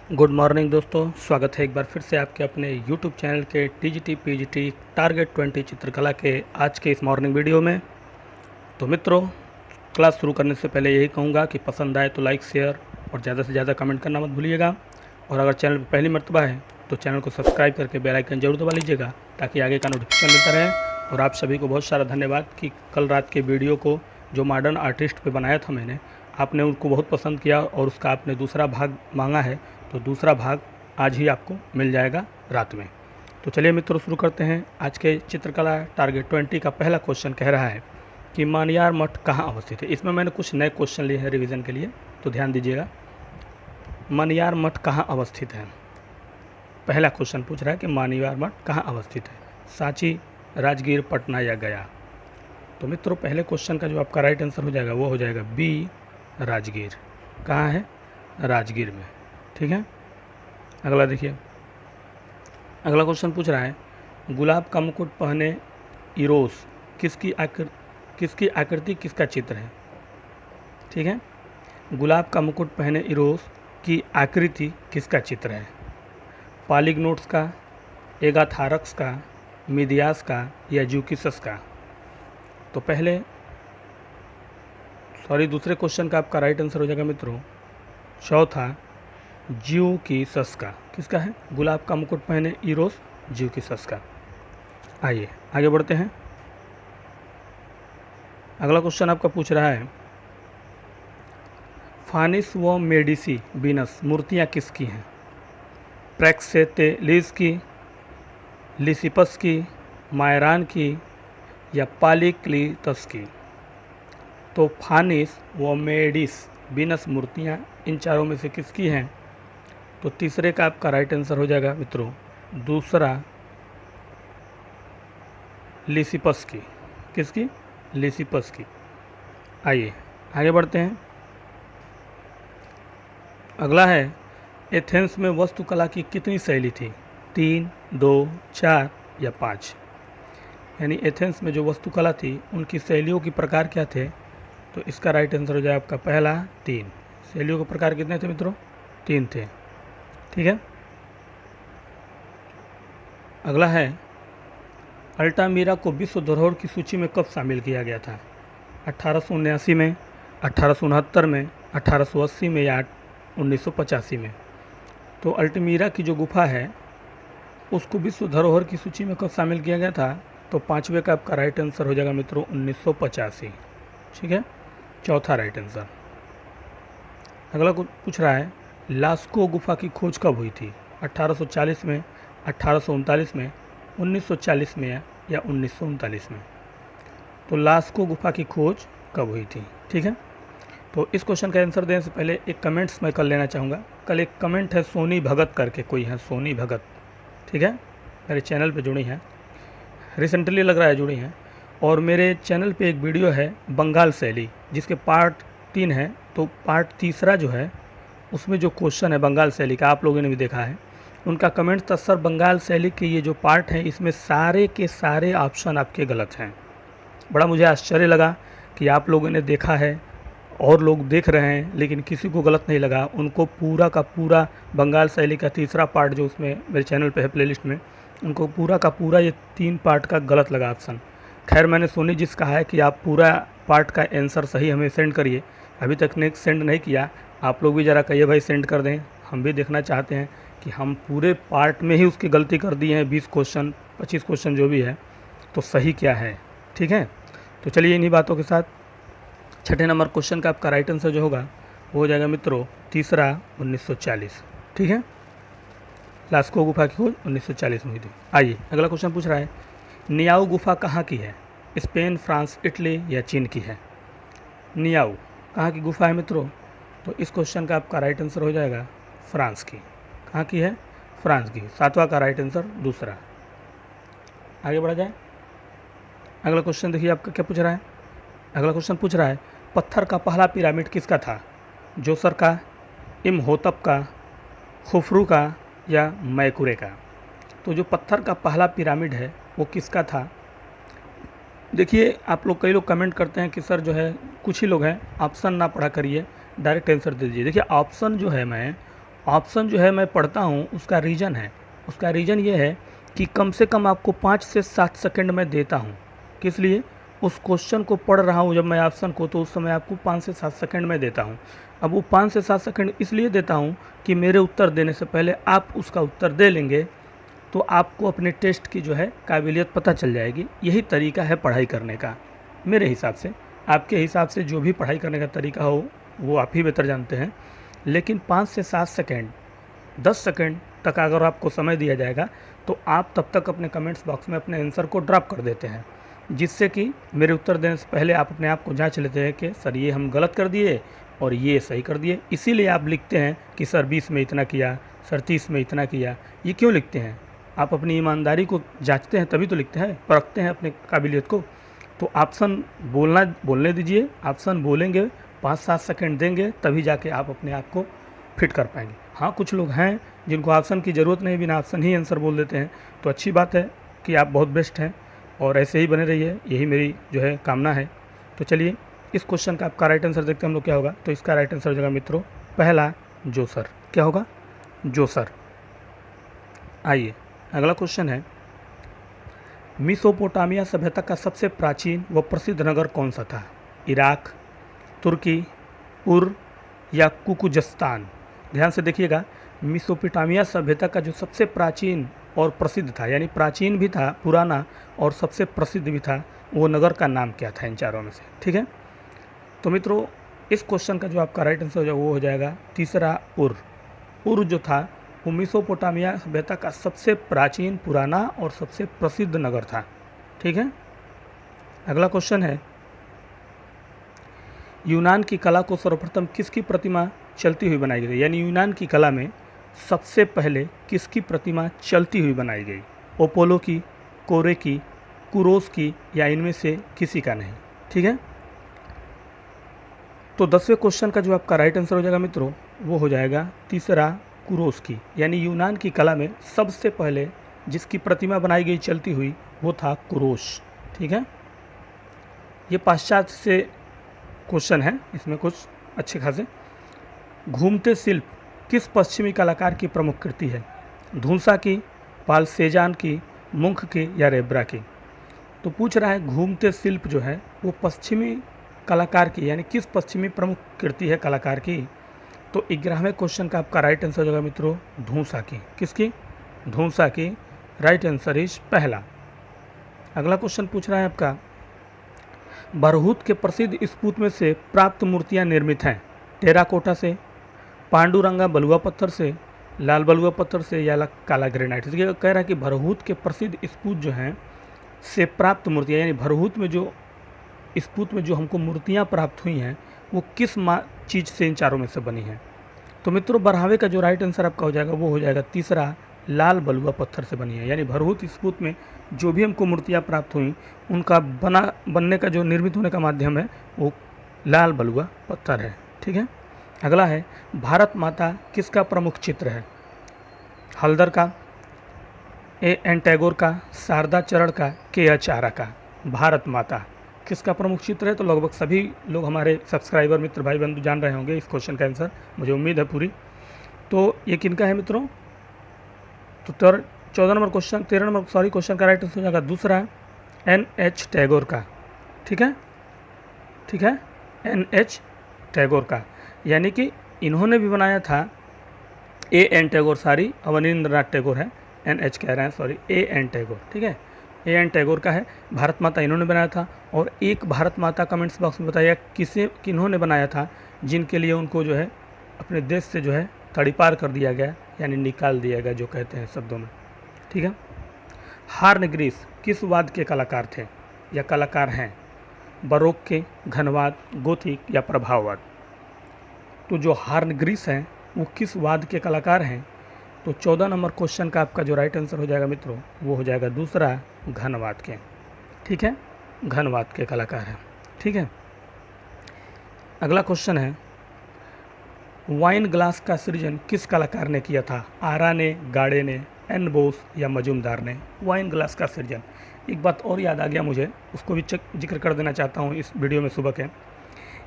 Good morning दोस्तों, स्वागत है एक बार फिर से आपके अपने यूट्यूब चैनल के टीजीटी पीजीटी टारगेट 20 चित्रकला के आज के इस मॉर्निंग वीडियो में। तो मित्रों, क्लास शुरू करने से पहले यही कहूँगा कि पसंद आए तो लाइक शेयर और ज़्यादा से ज़्यादा कमेंट करना मत भूलिएगा। और अगर चैनल पर पहली मर्तबा है तो चैनल को सब्सक्राइब करके बेल आइकन जरूर दबा लीजिएगा ताकि आगे का नोटिफिकेशन मिलता रहे। और आप सभी को बहुत सारा धन्यवाद कि कल रात के वीडियो को जो मॉडर्न आर्टिस्ट पे बनाया था मैंने, आपने उनको बहुत पसंद किया और उसका आपने दूसरा भाग मांगा है, तो दूसरा भाग आज ही आपको मिल जाएगा रात में। तो चलिए मित्रों, शुरू करते हैं। आज के चित्रकला टारगेट 20 का पहला क्वेश्चन कह रहा है कि मानियार मठ कहाँ अवस्थित है। इसमें मैंने कुछ नए क्वेश्चन लिए हैं रिवीजन के लिए, तो ध्यान दीजिएगा। मानियार मठ कहाँ अवस्थित है, पहला क्वेश्चन पूछ रहा है कि मानियार मठ कहाँ अवस्थित है, सांची, राजगीर, पटना या गया। तो मित्रों, पहले क्वेश्चन का जो आपका राइट आंसर हो जाएगा वो हो जाएगा बी, राजगीर। कहाँ है? राजगीर में। ठीक है। अगला देखिए, अगला क्वेश्चन पूछ रहा है गुलाब का मुकुट पहने इरोस किसकी आकृति किसका चित्र है। ठीक है। गुलाब का मुकुट पहने इरोस की आकृति किसका चित्र है? पॉलीग्नोट्स का, एगाथारक्स का, मिदियास का या ज़्यूकिसस का। तो पहले दूसरे क्वेश्चन का आपका राइट आंसर हो जाएगा मित्रों चौथा, ज़्यूकिसस का। किसका है? गुलाब का मुकुट पहने इरोस, ज़्यूकिसस का। आइए आगे बढ़ते हैं। अगला क्वेश्चन आपका पूछ रहा है फानिस व मेडिसी बीनस मूर्तियाँ किसकी हैं? प्रैक्सेटेलिस की, लिसिपस की, मायरान की या पालिक्लीतस की। तो फानिस व मेडिस बीनस मूर्तियाँ इन चारों में से किसकी हैं? तो तीसरे का आपका राइट आंसर हो जाएगा मित्रों दूसरा, लिसिपस की। किसकी? लिसिपस की। आइए आगे बढ़ते हैं। अगला है एथेंस में वास्तुकला की कितनी शैली थी? 3, 2, 4 या 5। यानी एथेंस में जो वास्तुकला थी उनकी शैलियों के प्रकार क्या थे? तो इसका राइट आंसर हो जाएगा आपका पहला 3। शैलियों के प्रकार कितने थे मित्रों? 3 थे। ठीक है। अगला है अल्टामीरा को विश्व धरोहर की सूची में कब शामिल किया गया था? 1879 में, 1869 में, 1880 में या 1985 में। तो अल्टामीरा की जो गुफा है उसको विश्व धरोहर की सूची में कब शामिल किया गया था? तो पाँचवें का आपका राइट आंसर हो जाएगा मित्रों 1985। ठीक है, चौथा राइट आंसर। अगला पूछ रहा है लास्को गुफा की खोज कब हुई थी? 1840 में, 1839 में, 1940 में या 1939 में। तो लास्को गुफा की खोज कब हुई थी? ठीक है। तो इस क्वेश्चन का आंसर देने से पहले एक कमेंट्स मैं कर लेना चाहूँगा। कल एक कमेंट है सोनी भगत करके, कोई है सोनी भगत, ठीक है, मेरे चैनल पे जुड़ी हैं, रिसेंटली लग रहा है जुड़ी हैं। और मेरे चैनल पे एक वीडियो है बंगाल शैली जिसके पार्ट 3 है। तो पार्ट तीसरा जो है उसमें जो क्वेश्चन है बंगाल शैली का, आप लोगों ने भी देखा है, उनका कमेंट था सर बंगाल शैली के ये जो पार्ट हैं इसमें सारे के सारे ऑप्शन आपके गलत हैं। बड़ा मुझे आश्चर्य लगा कि आप लोगों ने देखा है और लोग देख रहे हैं लेकिन किसी को गलत नहीं लगा। उनको पूरा का पूरा बंगाल शैली का तीसरा पार्ट जो उसमें मेरे चैनल पे है प्लेलिस्ट में, उनको पूरा का पूरा ये 3 पार्ट का गलत लगा ऑप्शन। खैर मैंने सोनी जी से कहा है कि आप पूरा पार्ट का आंसर सही हमें सेंड करिए, अभी तक ने सेंड नहीं किया। आप लोग भी ज़रा कहिए भाई सेंड कर दें, हम भी देखना चाहते हैं कि हम पूरे पार्ट में ही उसकी गलती कर दी है, 20 क्वेश्चन 25 क्वेश्चन जो भी है, तो सही क्या है। ठीक है। तो चलिए इन्हीं बातों के साथ छठे नंबर क्वेश्चन का आपका राइट आंसर जो होगा वो हो जाएगा मित्रों तीसरा 1940। ठीक है, लास्को गुफा की खोज 1940 में हुई थी। आइए अगला क्वेश्चन पूछ रहा है नियाऊ गुफा कहाँ की है? स्पेन, फ्रांस, इटली या चीन की है? नियाऊ कहाँ की गुफा है मित्रों? तो इस क्वेश्चन का आपका राइट आंसर हो जाएगा फ्रांस की। कहाँ की है? फ्रांस की। सातवां का राइट आंसर दूसरा। आगे बढ़ा जाए। अगला क्वेश्चन देखिए आपका क्या पूछ रहा है। अगला क्वेश्चन पूछ रहा है पत्थर का पहला पिरामिड किसका था? जोसर का, इमहोतप का, खुफरू का या मैकुरे का। तो जो पत्थर का पहला पिरामिड है वो किसका था? देखिए आप लोग, कई लोग कमेंट करते हैं कि सर जो है, कुछ ही लोग हैं ऑप्शन ना पढ़ा करिए, डायरेक्ट आंसर दे दीजिए। देखिए ऑप्शन जो है, मैं ऑप्शन जो है मैं पढ़ता हूँ उसका रीज़न है, उसका रीज़न ये है कि कम से कम आपको 5 से 7 सेकंड में देता हूँ। किस लिए? उस क्वेश्चन को पढ़ रहा हूँ जब मैं ऑप्शन को, तो उस समय आपको 5 से 7 सेकंड में देता हूँ। अब वो 5 से 7 सेकंड इसलिए देता हूँ कि मेरे उत्तर देने से पहले आप उसका उत्तर दे लेंगे तो आपको अपने टेस्ट की जो है काबिलियत पता चल जाएगी। यही तरीका है पढ़ाई करने का मेरे हिसाब से। आपके हिसाब से जो भी पढ़ाई करने का तरीका हो वो आप ही बेहतर जानते हैं, लेकिन 5 से 7 सेकंड 10 सेकंड तक अगर आपको समय दिया जाएगा तो आप तब तक अपने कमेंट्स बॉक्स में अपने आंसर को ड्रॉप कर देते हैं, जिससे कि मेरे उत्तर देने से पहले आप अपने आप को जांच लेते हैं कि सर ये हम गलत कर दिए और ये सही कर दिए। इसीलिए आप लिखते हैं कि सर 20 में इतना किया, सर 30 में इतना किया। ये क्यों लिखते हैं? आप अपनी ईमानदारी को जांचते हैं तभी तो लिखते हैं, परखते हैं अपने काबिलियत को। तो ऑप्शन बोलने दीजिए, ऑप्शन बोलेंगे, 5-7 सेकंड देंगे, तभी जाके आप अपने आप को फिट कर पाएंगे। हाँ, कुछ लोग हैं जिनको ऑप्शन की ज़रूरत नहीं, बिना ऑप्शन ही आंसर बोल देते हैं, तो अच्छी बात है कि आप बहुत बेस्ट हैं और ऐसे ही बने रहिए, यही मेरी जो है कामना है। तो चलिए इस क्वेश्चन का आपका राइट आंसर देखते हैं हम लोग क्या होगा। तो इसका राइट आंसर हो जाएगा मित्रों पहला जोसर। क्या होगा? जोसर। आइए अगला क्वेश्चन है, मेसोपोटामिया सभ्यता का सबसे प्राचीन व प्रसिद्ध नगर कौन सा था? इराक, तुर्की, उर या कुकुजस्तान? ध्यान से देखिएगा, मेसोपोटामिया सभ्यता का जो सबसे प्राचीन और प्रसिद्ध था, यानी प्राचीन भी था, पुराना और सबसे प्रसिद्ध भी था, वो नगर का नाम क्या था इन चारों में से? ठीक है, तो मित्रों इस क्वेश्चन का जो आपका राइट आंसर हो जाएगा वो हो जाएगा तीसरा उर। उर जो था वो मेसोपोटामिया सभ्यता का सबसे प्राचीन, पुराना और सबसे प्रसिद्ध नगर था। ठीक है, अगला क्वेश्चन है, यूनान की कला को सर्वप्रथम किसकी प्रतिमा चलती हुई बनाई गई? यानी यूनान की कला में सबसे पहले किसकी प्रतिमा चलती हुई बनाई गई? ओपोलो की, कोरे की, कुरोस की या इनमें से किसी का नहीं? ठीक है, तो 10वें क्वेश्चन का जो आपका राइट आंसर हो जाएगा मित्रों वो हो जाएगा तीसरा कुरोस की। यानी यूनान की कला में सबसे पहले जिसकी प्रतिमा बनाई गई चलती हुई वो था कुरोस। ठीक है, ये पाश्चात्य से क्वेश्चन है, इसमें कुछ अच्छे खासे। घूमते शिल्प किस पश्चिमी कलाकार की प्रमुख कृति है? धूसा की, पाल सेजान की, मुंख की या रेब्रा की? तो पूछ रहा है घूमते शिल्प जो है वो पश्चिमी कलाकार की, यानी किस पश्चिमी प्रमुख कृति है कलाकार की? तो 11वें क्वेश्चन का आपका राइट आंसर हो जाएगा मित्रों धूसा की। किसकी? धूसा की। राइट आंसर इज पहला। अगला क्वेश्चन पूछ रहा है आपका, बरहूत के प्रसिद्ध स्तूप में से प्राप्त मूर्तियां निर्मित हैं टेराकोटा से, पांडुरंगा बलुआ पत्थर से, लाल बलुआ पत्थर से या काला ग्रेनाइट? देखिए कह रहा है कि बरहूत के प्रसिद्ध स्तूप जो हैं से प्राप्त मूर्तियां, यानी बरहूत में जो स्तूप में जो हमको मूर्तियां प्राप्त हुई हैं वो किस चीज़ से इन चारों में से बनी है? तो मित्रों बरहावे का जो राइट आंसर आपका हो जाएगा वो हो जाएगा तीसरा लाल बलुआ पत्थर से बनी है। यानी बरहूत स्तूप में जो भी हमको मूर्तियाँ प्राप्त हुई उनका बनने का जो निर्मित होने का माध्यम है वो लाल बलुआ पत्थर है। ठीक है, अगला है, भारत माता किसका प्रमुख चित्र है? हल्दर का, एन टैगोर का, शारदा चरण का, के आचार्य का? भारत माता किसका प्रमुख चित्र है? तो लगभग सभी लोग हमारे सब्सक्राइबर मित्र भाई बंधु जान रहे होंगे इस क्वेश्चन का आंसर, मुझे उम्मीद है पूरी। तो ये किनका है मित्रों? तो 14 नंबर क्वेश्चन 13 नंबर क्वेश्चन का राइट आंसर हो जाएगा दूसरा NH टैगोर का। ठीक है, ठीक है, NH टैगोर का, यानी कि इन्होंने भी बनाया था AN टैगोर, सॉरी अवनींद्रनाथ टैगोर है, NH कह रहे हैं, सॉरी AN टैगोर। ठीक है, AN टैगोर का है, भारत माता इन्होंने बनाया था। और एक भारत माता कमेंट्स बॉक्स में बताइए किन्होंने बनाया था जिनके लिए उनको जो है अपने देश से जो है तड़ीपार कर दिया गया, यानी निकाल दिया गया जो कहते हैं शब्दों में। ठीक है, हार्न ग्रीस किस वाद के कलाकार थे या कलाकार हैं? बरोक के, घनवाद, गोथिक या प्रभाववाद? तो जो हार्न ग्रीस हैं वो किस वाद के कलाकार हैं? तो 14 नंबर क्वेश्चन का आपका जो राइट आंसर हो जाएगा मित्रों वो हो जाएगा दूसरा घनवाद के। ठीक है, घनवाद के कलाकार हैं। ठीक है, अगला क्वेश्चन है, वाइन ग्लास का सृजन किस कलाकार ने किया था? आरा ने, गाड़े ने, एन बोस या मजूमदार ने? वाइन ग्लास का सृजन। एक बात और याद आ गया मुझे, उसको भी जिक्र कर देना चाहता हूँ इस वीडियो में सुबह के।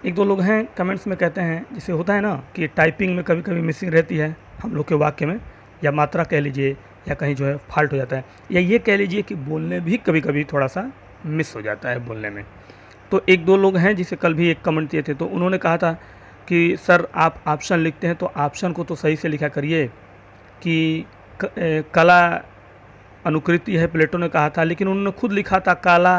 एक दो लोग हैं कमेंट्स में कहते हैं, जैसे होता है ना कि टाइपिंग में कभी कभी मिसिंग रहती है हम लोग के वाक्य में, या मात्रा कह लीजिए, या कहीं जो है फॉल्ट हो जाता है, या ये कह लीजिए कि बोलने भी कभी कभी थोड़ा सा मिस हो जाता है बोलने में। तो एक दो लोग हैं जिसे कल भी एक कमेंट दिए थे, तो उन्होंने कहा था कि सर आप ऑप्शन लिखते हैं तो ऑप्शन को तो सही से लिखा करिए कि कला अनुकृति है, प्लेटो ने कहा था, लेकिन उन्होंने खुद लिखा था काला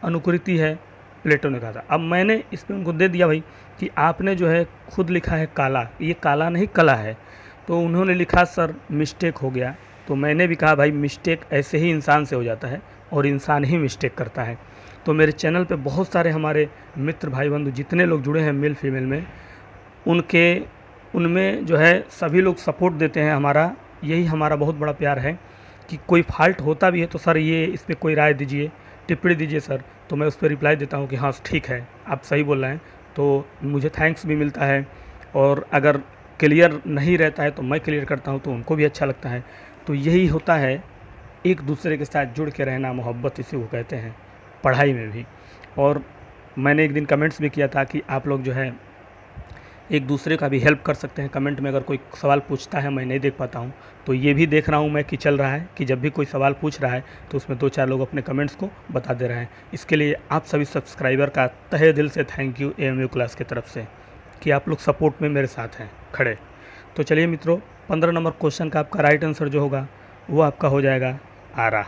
अनुकृति है, प्लेटो ने कहा था। अब मैंने इस पर उनको दे दिया भाई कि आपने जो है खुद लिखा है काला, ये काला नहीं कला है। तो उन्होंने लिखा सर मिस्टेक हो गया। तो मैंने भी कहा भाई मिस्टेक ऐसे ही इंसान से हो जाता है और इंसान ही मिस्टेक करता है। तो मेरे चैनल पे बहुत सारे हमारे मित्र भाई बंधु जितने लोग जुड़े हैं मेल फीमेल में, उनमें जो है सभी लोग सपोर्ट देते हैं। हमारा यही हमारा बहुत बड़ा प्यार है कि कोई फॉल्ट होता भी है तो सर ये इस पर कोई राय दीजिए, टिप्पणी दीजिए सर, तो मैं उस पर रिप्लाई देता हूँ कि हाँ ठीक है आप सही बोल रहे हैं, तो मुझे थैंक्स भी मिलता है। और अगर क्लियर नहीं रहता है तो मैं क्लियर करता हूँ तो उनको भी अच्छा लगता है। तो यही होता है एक दूसरे के साथ जुड़ के रहना, मोहब्बत इसी को कहते हैं, पढ़ाई में भी। और मैंने एक दिन कमेंट्स भी किया था कि आप लोग जो है एक दूसरे का भी हेल्प कर सकते हैं। कमेंट में अगर कोई सवाल पूछता है मैं नहीं देख पाता हूँ, तो ये भी देख रहा हूँ मैं कि चल रहा है कि जब भी कोई सवाल पूछ रहा है तो उसमें 2-4 लोग अपने कमेंट्स को बता दे रहे हैं। इसके लिए आप सभी सब्सक्राइबर का तहे दिल से थैंक यू AMU क्लास की तरफ से कि आप लोग सपोर्ट में मेरे साथ हैं खड़े। तो चलिए मित्रों, 15 नंबर क्वेश्चन का आपका राइट आंसर जो होगा वो आपका हो जाएगा आरा।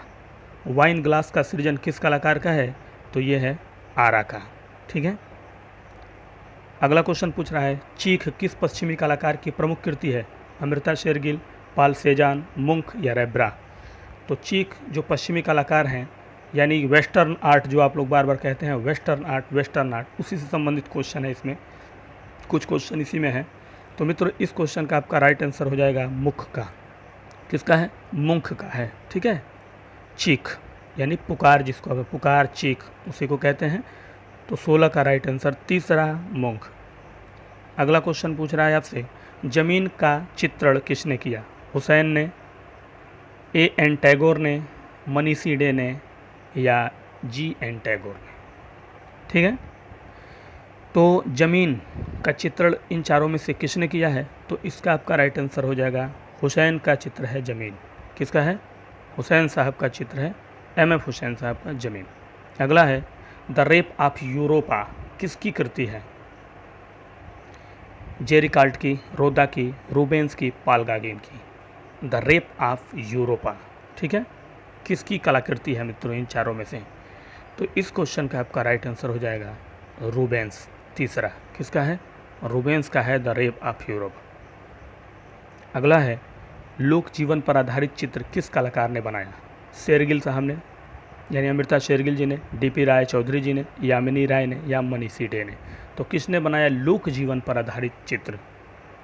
वाइन ग्लास का सृजन किस कलाकार का है? तो ये है आरा का। ठीक है। अगला क्वेश्चन पूछ रहा है चीख किस पश्चिमी कलाकार की प्रमुख कृति है? अमृता शेरगिल, पाल सेजान, मुंक या रेब्रा? तो चीख जो पश्चिमी कलाकार हैं, यानी वेस्टर्न आर्ट जो आप लोग बार बार कहते हैं वेस्टर्न आर्ट, उसी से संबंधित क्वेश्चन है। इसमें कुछ क्वेश्चन इसी में है। तो मित्रों इस क्वेश्चन का आपका राइट आंसर हो जाएगा मुख का। किसका है? मुंख का है। ठीक है। चीख यानी पुकार, जिसको अब पुकार चीख उसी को कहते हैं। तो 16 का राइट आंसर, तीसरा मुंख। अगला क्वेश्चन पूछ रहा है आपसे जमीन का चित्रण किसने किया? हुसैन ने, A.N. टैगोर ने, मनीषी डे ने या G.N. टैगोर ने? ठीक है। तो जमीन का चित्रण इन चारों में से किसने किया है? तो इसका आपका राइट आंसर हो जाएगा हुसैन का चित्र है जमीन। किसका है? हुसैन साहब का चित्र है, M.F. हुसैन साहब का जमीन। अगला है द रेप ऑफ यूरोपा किसकी कृति है? जेरिकाल्ट की, रोदा की, रूबेंस की, पाल गागिन की? The rape of Europa. ठीक है। किसकी कलाकृति है मित्रों इन चारों में से? तो इस क्वेश्चन का आपका राइट आंसर हो जाएगा रूबेंस, तीसरा। किसका है? रूबेंस का है द रेप ऑफ यूरोप। अगला है लोक जीवन पर आधारित चित्र किस कलाकार ने बनाया? शेरगिल साहब ने, यानी अमृता शेरगिल जी ने, D.P. राय चौधरी जी ने, यामिनी राय ने या मनीषी डे ने? तो किसने बनाया लोक जीवन पर आधारित चित्र?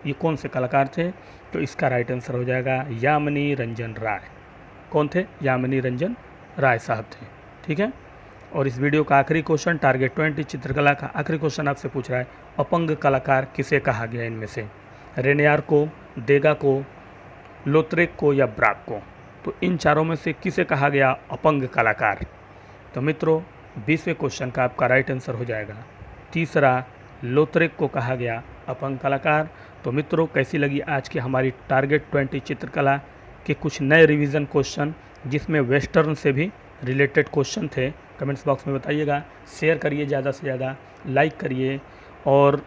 ये कौन से कलाकार थे? तो इसका राइट आंसर हो जाएगा यामिनी रंजन राय। कौन थे? यामिनी रंजन राय साहब थे। ठीक है। और इस वीडियो का आखिरी क्वेश्चन टारगेट 20 चित्रकला का आखिरी क्वेश्चन आपसे पूछ रहा है अपंग कलाकार किसे कहा गया इनमें से? रेनियार को, देगा को, लोत्रेक को या ब्राक को? तो इन चारों में से किसे कहा गया अपंग कलाकार? तो मित्रों 20वें क्वेश्चन का आपका राइट आंसर हो जाएगा तीसरा, लोत्रेक को कहा गया अपंग कलाकार। तो मित्रों कैसी लगी आज की हमारी टारगेट 20 चित्रकला के कुछ नए रिवीजन क्वेश्चन, जिसमें वेस्टर्न से भी रिलेटेड क्वेश्चन थे? कमेंट्स बॉक्स में बताइएगा। शेयर करिए ज़्यादा से ज़्यादा, लाइक करिए और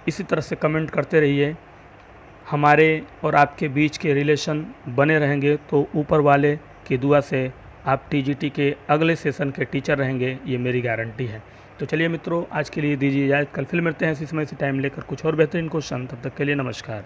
इसी तरह से कमेंट करते रहिए। हमारे और आपके बीच के रिलेशन बने रहेंगे तो ऊपर वाले की दुआ से आप TGT के अगले सेशन के टीचर रहेंगे, ये मेरी गारंटी है। तो चलिए मित्रों आज के लिए दीजिए इजाज़त। कल फिर मिलते हैं इसी समय से टाइम लेकर कुछ और बेहतरीन क्वेश्चन। तब तक के लिए नमस्कार।